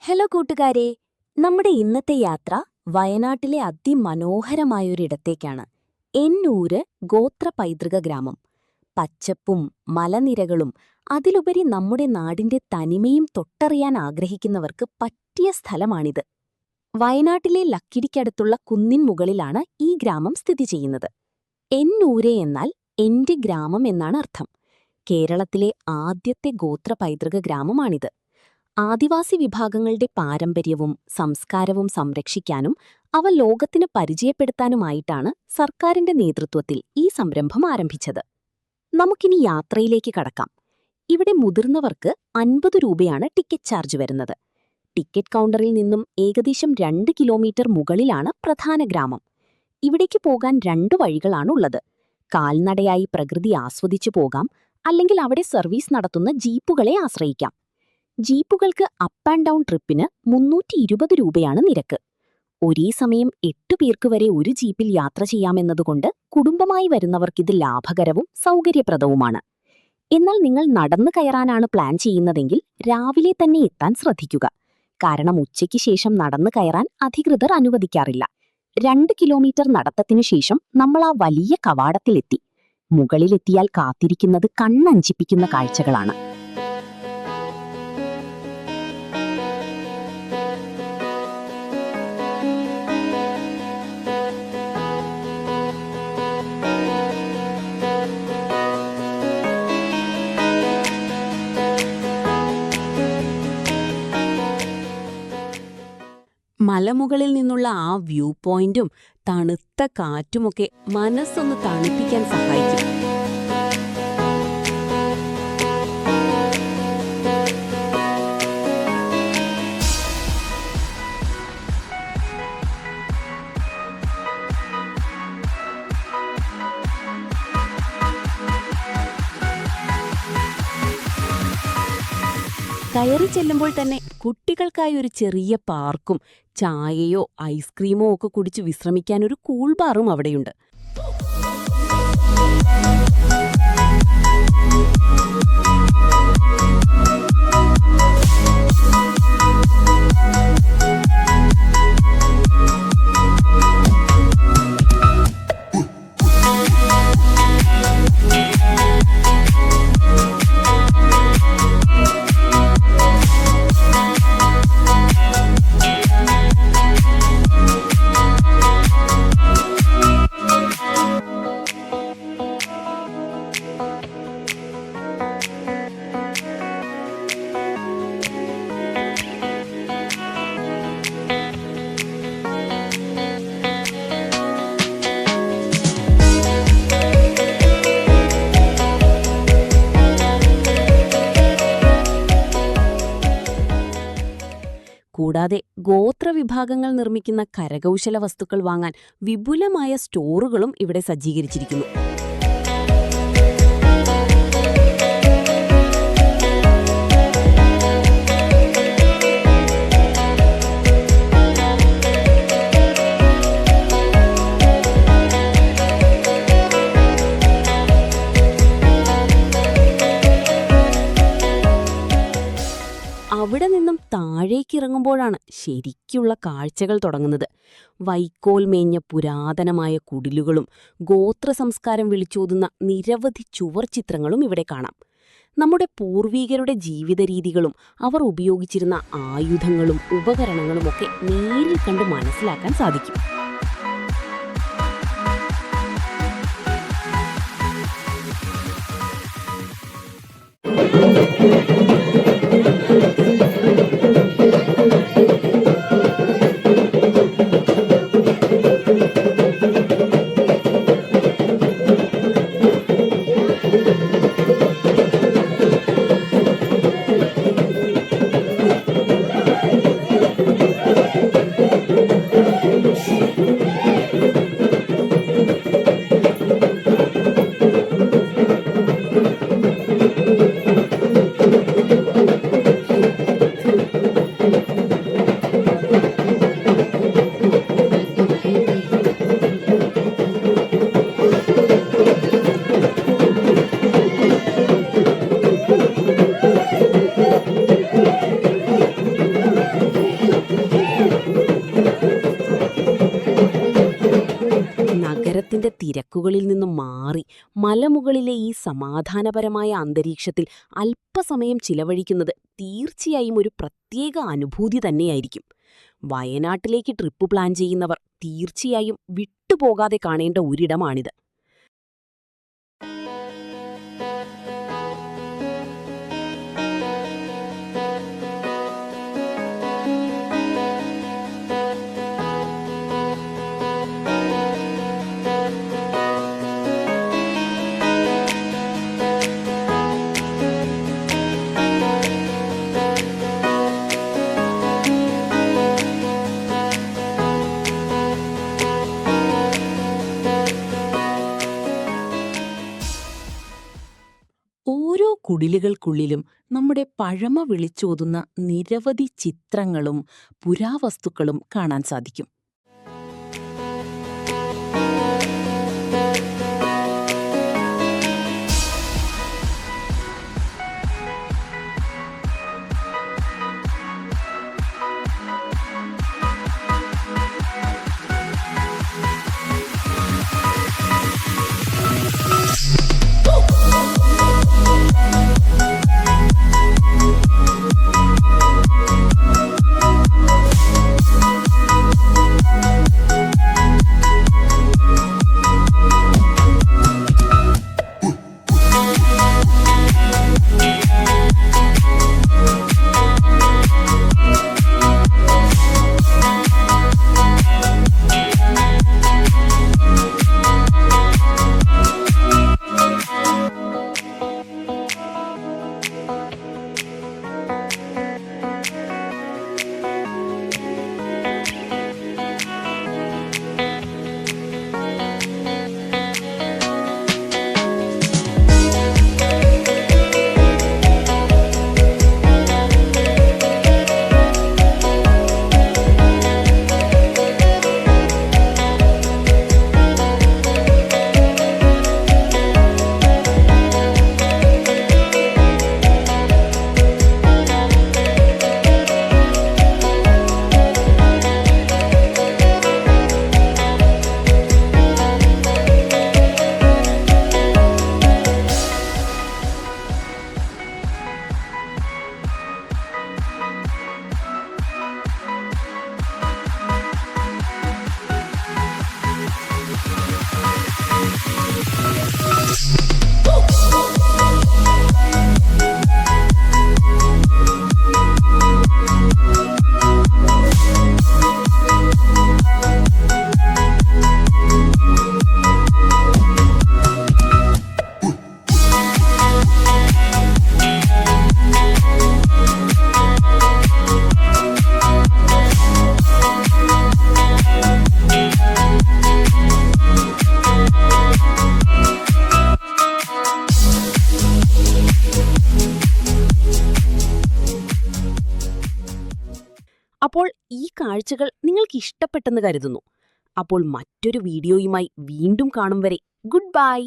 Hello കൂട്ടുകാരെ, നമ്മുടെ ഇന്നത്തെ യാത്ര വയനാട്ടിലെ അതിമനോഹരമായൊരിടത്തേക്കാണ്. എന്നൂര് ഗോത്ര പൈതൃക ഗ്രാമം. പച്ചപ്പും മലനിരകളും അതിലുപരി നമ്മുടെ നാടിന്റെ തനിമയും തൊട്ടറിയാൻ ആഗ്രഹിക്കുന്നവർക്ക് പറ്റിയ സ്ഥലമാണിത്. വയനാട്ടിലെ ലക്കിടിക്കടുത്തുള്ള കുന്നിൻ മുകളിലാണ് ഈ ഗ്രാമം സ്ഥിതി ചെയ്യുന്നത്. എന്നൂര് എന്നാൽ എന്റെ ഗ്രാമം എന്നാണ് അർത്ഥം. കേരളത്തിലെ ആദ്യത്തെ ഗോത്ര പൈതൃക ഗ്രാമമാണിത്. ആദിവാസി വിഭാഗങ്ങളുടെ പാരമ്പര്യവും സംസ്കാരവും സംരക്ഷിക്കാനും അവ ലോകത്തിന് പരിചയപ്പെടുത്താനുമായിട്ടാണ് സർക്കാരിന്റെ നേതൃത്വത്തിൽ ഈ സംരംഭം ആരംഭിച്ചത്. നമുക്കിനി യാത്രയിലേക്ക് കടക്കാം. ഇവിടെ മുതിർന്നവർക്ക് 50 രൂപയാണ് ടിക്കറ്റ് ചാർജ് വരുന്നത്. ടിക്കറ്റ് കൗണ്ടറിൽ നിന്നും ഏകദേശം 2 കിലോമീറ്റർ മുകളിലാണ് പ്രധാന ഗ്രാമം. ഇവിടേക്ക് പോകാൻ 2 വഴികളാണുള്ളത്. കാൽനടയായി പ്രകൃതി ആസ്വദിച്ചു പോകാം, അല്ലെങ്കിൽ അവിടെ സർവീസ് നടത്തുന്ന ജീപ്പുകളെ ആശ്രയിക്കാം. ജീപ്പുകൾക്ക് അപ്പ് ആൻഡ് ഡൗൺ ട്രിപ്പിന് 320 രൂപയാണ് നിരക്ക്. ഒരേ സമയം 8 പേർക്ക് വരെ ഒരു ജീപ്പിൽ യാത്ര ചെയ്യാമെന്നതുകൊണ്ട് കുടുംബമായി വരുന്നവർക്കിത് ലാഭകരവും സൗകര്യപ്രദവുമാണ്. എന്നാൽ നിങ്ങൾ നടന്നു കയറാനാണ് പ്ലാൻ ചെയ്യുന്നതെങ്കിൽ രാവിലെ തന്നെ എത്താൻ ശ്രദ്ധിക്കുക. കാരണം ഉച്ചയ്ക്ക് ശേഷം നടന്നു കയറാൻ അധികൃതർ അനുവദിക്കാറില്ല. 2 കിലോമീറ്റർ നടത്തത്തിനു ശേഷം നമ്മൾ ആ വലിയ കവാടത്തിലെത്തി. മുകളിലെത്തിയാൽ കാത്തിരിക്കുന്നത് കണ്ണഞ്ചിപ്പിക്കുന്ന കാഴ്ചകളാണ്. മലമുകളിൽ നിന്നുള്ള ആ വ്യൂ പോയിന്റും തണുത്ത കാറ്റുമൊക്കെ മനസ്സൊന്ന് തണുപ്പിക്കാൻ സഹായിക്കും. കയറി ചെല്ലുമ്പോൾ തന്നെ കുട്ടികൾക്കായി ഒരു ചെറിയ പാർക്കും ചായയോ ഐസ്ക്രീമോ ഒക്കെ കുടിച്ച് വിശ്രമിക്കാൻ ഒരു കൂൾ ബാറും അവിടെയുണ്ട്. കൂടാതെ ഗോത്രവിഭാഗങ്ങൾ നിർമ്മിക്കുന്ന കരകൗശല വസ്തുക്കൾ വാങ്ങാൻ വിപുലമായ സ്റ്റോറുകളും ഇവിടെ സജ്ജീകരിച്ചിരിക്കുന്നു. അവിടെ നിന്നും താഴേക്കിറങ്ങുമ്പോഴാണ് ശരിക്കുള്ള കാഴ്ചകൾ തുടങ്ങുന്നത്. വൈക്കോൽ മേഞ്ഞ പുരാതനമായ കുടിലുകളും ഗോത്ര സംസ്കാരം വിളിച്ചോതുന്ന നിരവധി ചുവർ ചിത്രങ്ങളും ഇവിടെ കാണാം. നമ്മുടെ പൂർവീകരുടെ ജീവിത രീതികളും അവർ ഉപയോഗിച്ചിരുന്ന ആയുധങ്ങളും ഉപകരണങ്ങളുമൊക്കെ നേരിൽ കണ്ട് മനസ്സിലാക്കാൻ സാധിക്കും. നഗരത്തിന്റെ തിരക്കുകളിൽ നിന്നും മാറി മലമുകളിലെ ഈ സമാധാനപരമായ അന്തരീക്ഷത്തിൽ അല്പസമയം ചിലവഴിക്കുന്നത് തീർച്ചയായും ഒരു പ്രത്യേക അനുഭൂതി തന്നെയായിരിക്കും. വയനാട്ടിലേക്ക് ട്രിപ്പ് പ്ലാൻ ചെയ്യുന്നവർ തീർച്ചയായും വിട്ടുപോകാതെ കാണേണ്ട ഒരിടമാണിത്. ഓരോ കുടിലുകൾക്കുള്ളിലും നമ്മുടെ പഴമ വിളിച്ചോതുന്ന നിരവധി ചിത്രങ്ങളും പുരാവസ്തുക്കളും കാണാൻ സാധിക്കും. അപ്പോൾ ഈ കാഴ്ചകൾ നിങ്ങൾക്ക് ഇഷ്ടപ്പെട്ടെന്ന് കരുതുന്നു. അപ്പോൾ മറ്റൊരു വീഡിയോയുമായി വീണ്ടും കാണും വരെ ഗുഡ് ബൈ.